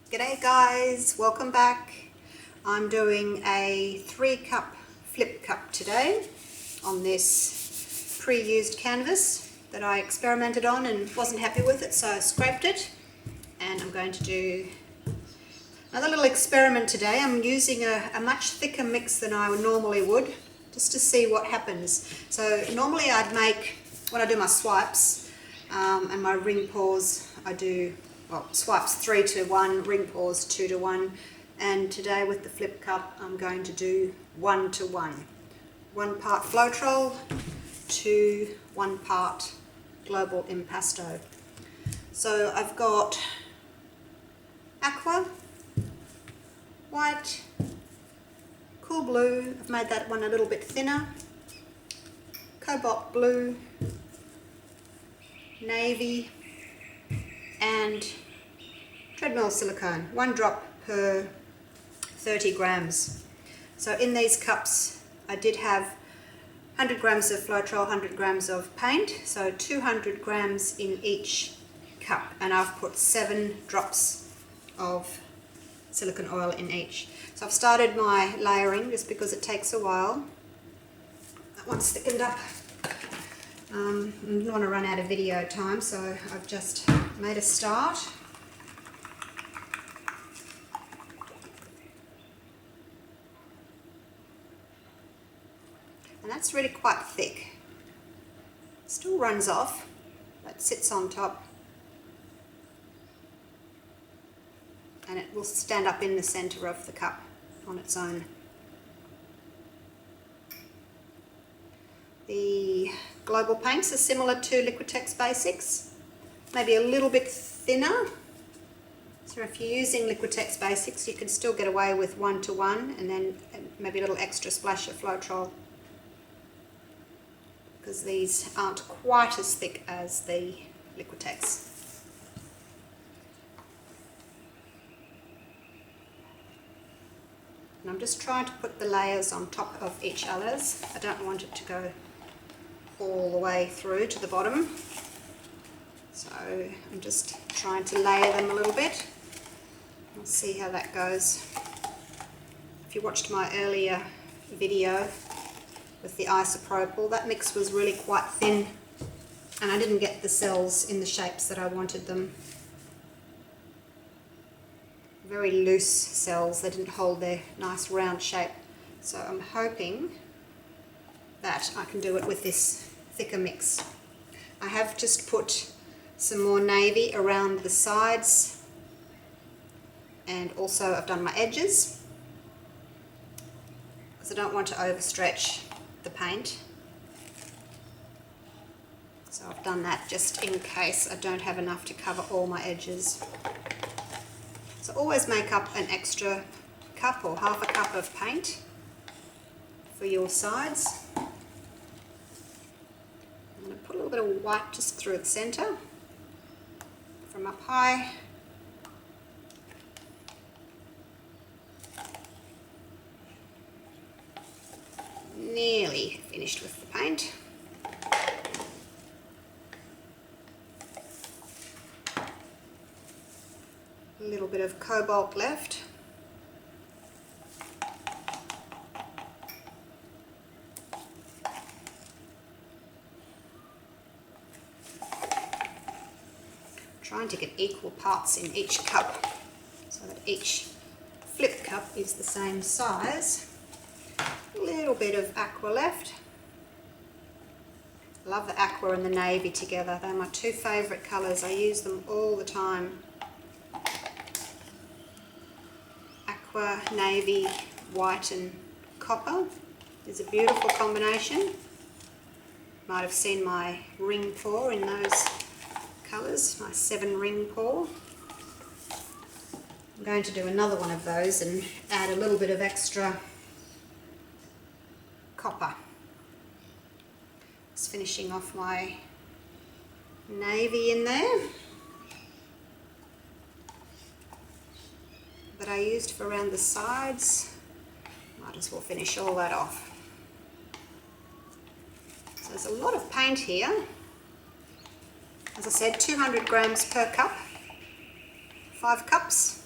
G'day guys, welcome back. I'm doing a 3-cup flip cup today on this pre-used canvas that I experimented on and wasn't happy with it, so I scraped it. And I'm going to do another little experiment today. I'm using a much thicker mix than I normally would, just to see what happens. So normally I'd make, when I do my swipes and my ring pours, I do swipes 3-to-1, ring pours 2-to-1, and today with the flip cup I'm going to do 1-to-1. 1 part floetrol to 1 part global impasto. So I've got aqua, white, cool blue, I've made that one a little bit thinner, cobalt blue, navy, and treadmill silicone, 1 drop per 30 grams. So in these cups I did have 100 grams of floetrol, 100 grams of paint, so 200 grams in each cup, and I've put 7 drops of silicone oil in each. So I've started my layering just because it takes a while. That one's thickened up. I didn't want to run out of video time, so I've just made a start. And that's really quite thick. Still runs off, but sits on top. And it will stand up in the center of the cup on its own. The global paints are similar to Liquitex Basics, maybe a little bit thinner. So if you're using Liquitex Basics, you can still get away with 1-to-1 and then maybe a little extra splash of floetrol, because these aren't quite as thick as the Liquitex. And I'm just trying to put the layers on top of each other's. I don't want it to go all the way through to the bottom. So I'm just trying to layer them a little bit. We'll see how that goes. If you watched my earlier video with the isopropyl, that mix was really quite thin and I didn't get the cells in the shapes that I wanted them. Very loose cells, they didn't hold their nice round shape. So I'm hoping that I can do it with this thicker mix. I have just put some more navy around the sides, and also I've done my edges because I don't want to overstretch the paint. So I've done that just in case I don't have enough to cover all my edges. So always make up an extra cup or half a cup of paint for your sides. I'm going to put a little bit of white just through the center from up high. Nearly finished with the paint. A little bit of cobalt left. Trying to get equal parts in each cup so that each flip cup is the same size. A little bit of aqua left. Love the aqua and the navy together. They're my 2 favourite colours. I use them all the time. Aqua, navy, white and copper is a beautiful combination. Might have seen my ring pour in those colours, my 7 ring pour. I'm going to do another one of those and add a little bit of extra copper. Just finishing off my navy in there that I used for around the sides. Might as well finish all that off. So there's a lot of paint here. As I said, 200 grams per cup, 5 cups.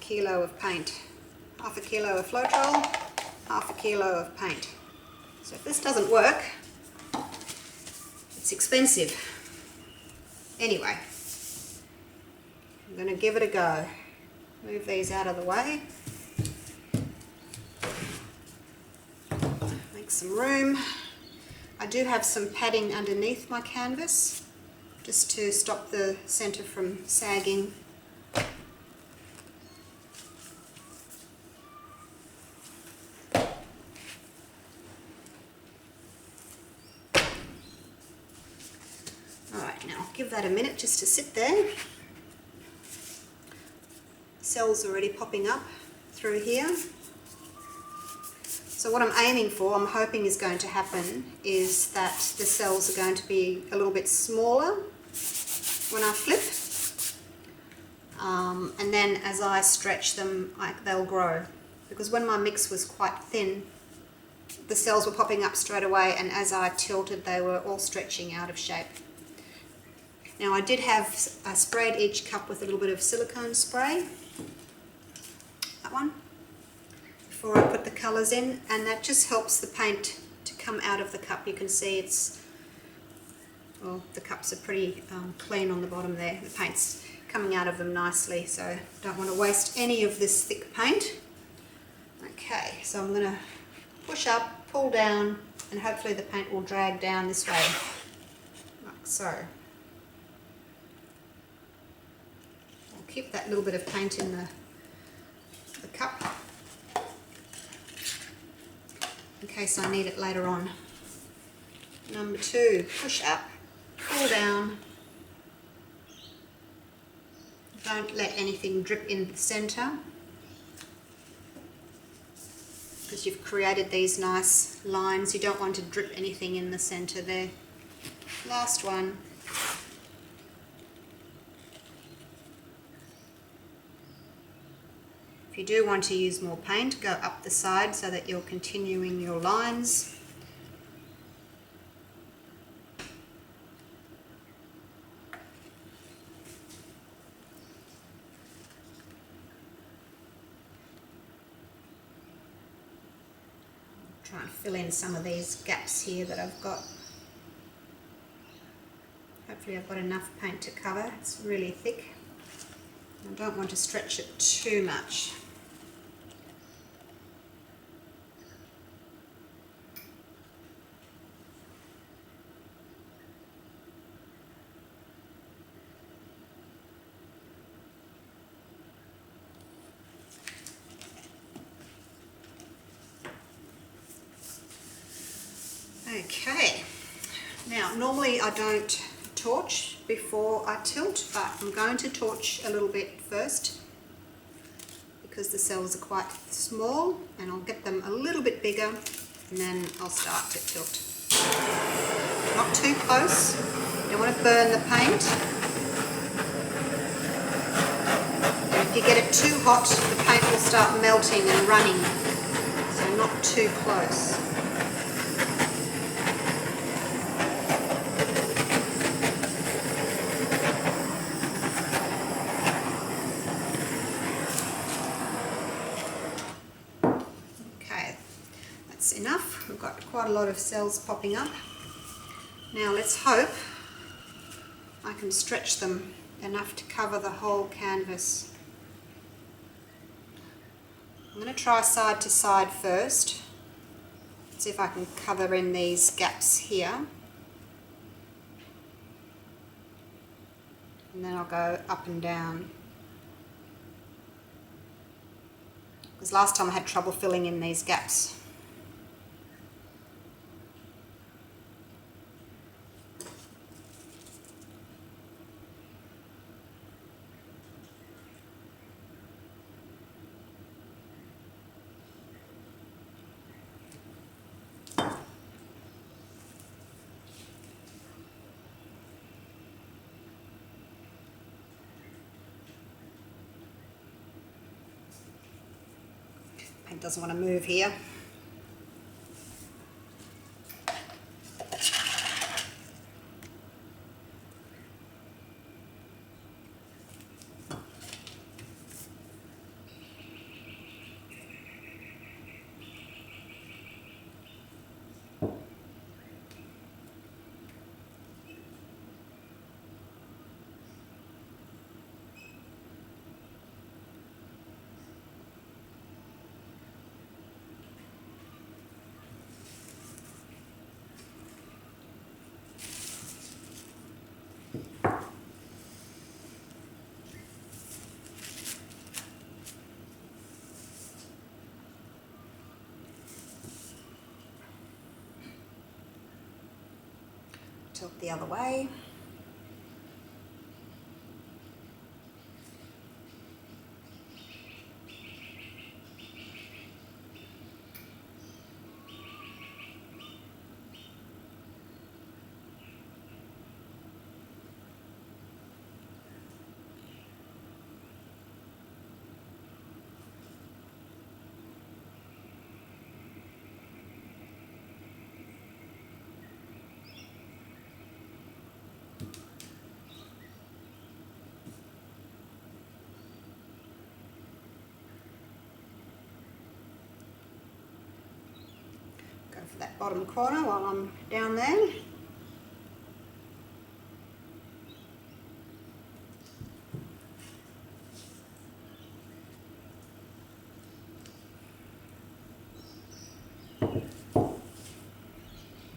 kilo of paint. Half a kilo of floetrol, half a kilo of paint. So if this doesn't work, it's expensive. Anyway, I'm going to give it a go. Move these out of the way. Make some room. I do have some padding underneath my canvas just to stop the centre from sagging. Alright, now give that a minute just to sit there. Cells already popping up through here. So what I'm aiming for, I'm hoping is going to happen, is that the cells are going to be a little bit smaller when I flip. And then as I stretch them, they'll grow. Because when my mix was quite thin, the cells were popping up straight away, and as I tilted, they were all stretching out of shape. Now I did have sprayed each cup with a little bit of silicone spray. That one. Before I put the colours in, and that just helps the paint to come out of the cup. You can see well, the cups are pretty clean on the bottom there. The paint's coming out of them nicely, so don't want to waste any of this thick paint. Okay, so I'm going to push up, pull down, and hopefully the paint will drag down this way, like so. I'll keep that little bit of paint in the cup in case I need it later on. Number 2, push up, pull down. Don't let anything drip in the centre, because you've created these nice lines. You don't want to drip anything in the centre there. Last one. If you do want to use more paint, go up the side so that you're continuing your lines. Try and fill in some of these gaps here that I've got. Hopefully I've got enough paint to cover. It's really thick. I don't want to stretch it too much. Okay, now normally I don't torch before I tilt, but I'm going to torch a little bit first because the cells are quite small, and I'll get them a little bit bigger and then I'll start to tilt. Not too close, you don't want to burn the paint. And if you get it too hot, the paint will start melting and running, so not too close. Enough. We've got quite a lot of cells popping up. Now let's hope I can stretch them enough to cover the whole canvas. I'm going to try side to side first. See if I can cover in these gaps here. And then I'll go up and down. Because last time I had trouble filling in these gaps. Paint doesn't want to move here. Tilt the other way. Go for that bottom corner while I'm down there.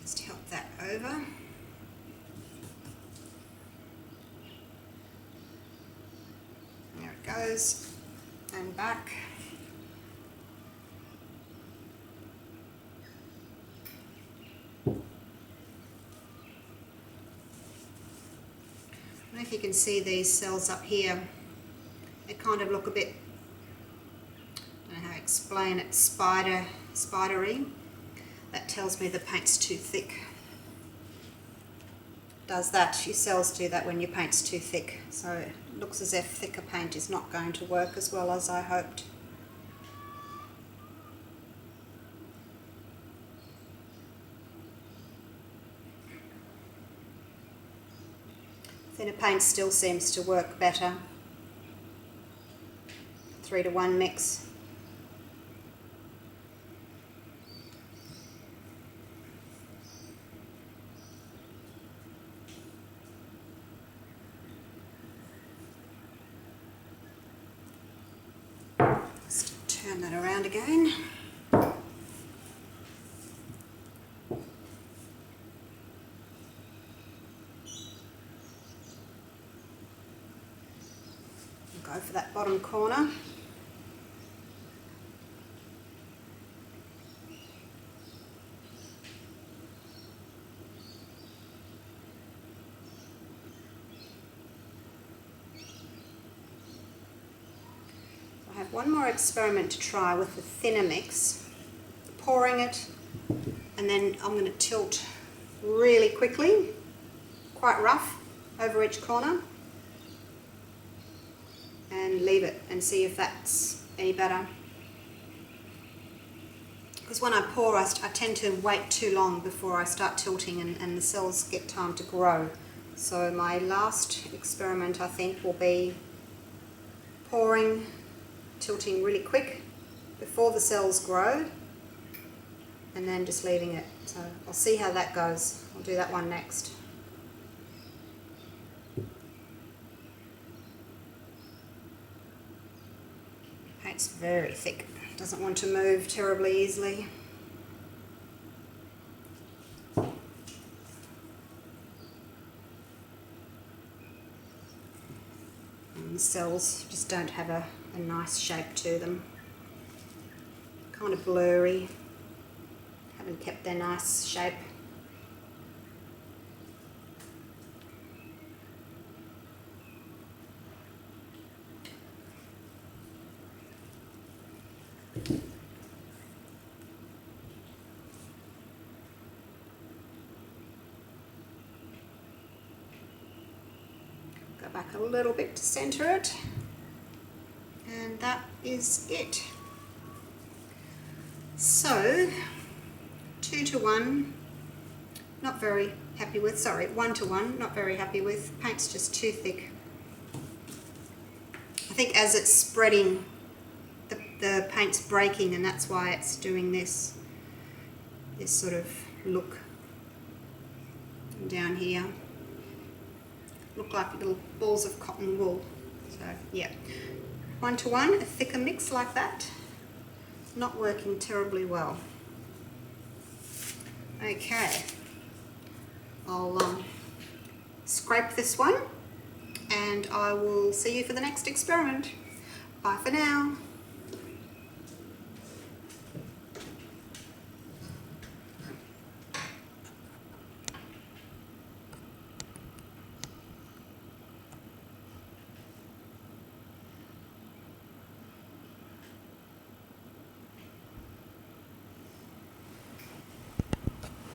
Just help that over. There it goes, and back. I don't know if you can see these cells up here. They kind of look a bit, I don't know how to explain it, spidery. That tells me the paint's too thick. Does that, your cells do that when your paint's too thick. So it looks as if thicker paint is not going to work as well as I hoped. Thinner paint still seems to work better. 3-to-1 mix. Just turn that around again. Go for that bottom corner. I have one more experiment to try with the thinner mix, pouring it, and then I'm going to tilt really quickly, quite rough, over each corner. And leave it and see if that's any better. Because when I pour, I tend to wait too long before I start tilting, and the cells get time to grow. So my last experiment, I think, will be pouring, tilting really quick before the cells grow, and then just leaving it. So I'll see how that goes. I'll do that one next. Paint's very thick, doesn't want to move terribly easily. And the cells just don't have a nice shape to them. Kind of blurry, haven't kept their nice shape. Go back a little bit to center it, and that is it. So 2-to-1, not very happy with, sorry, 1-to-1, not very happy with. Paint's just too thick. I think as it's spreading, the paint's breaking, and that's why it's doing this sort of look down here. Look like little balls of cotton wool. So yeah, 1-to-1, a thicker mix like that, not working terribly well. Okay, I'll scrape this one, and I will see you for the next experiment. Bye for now.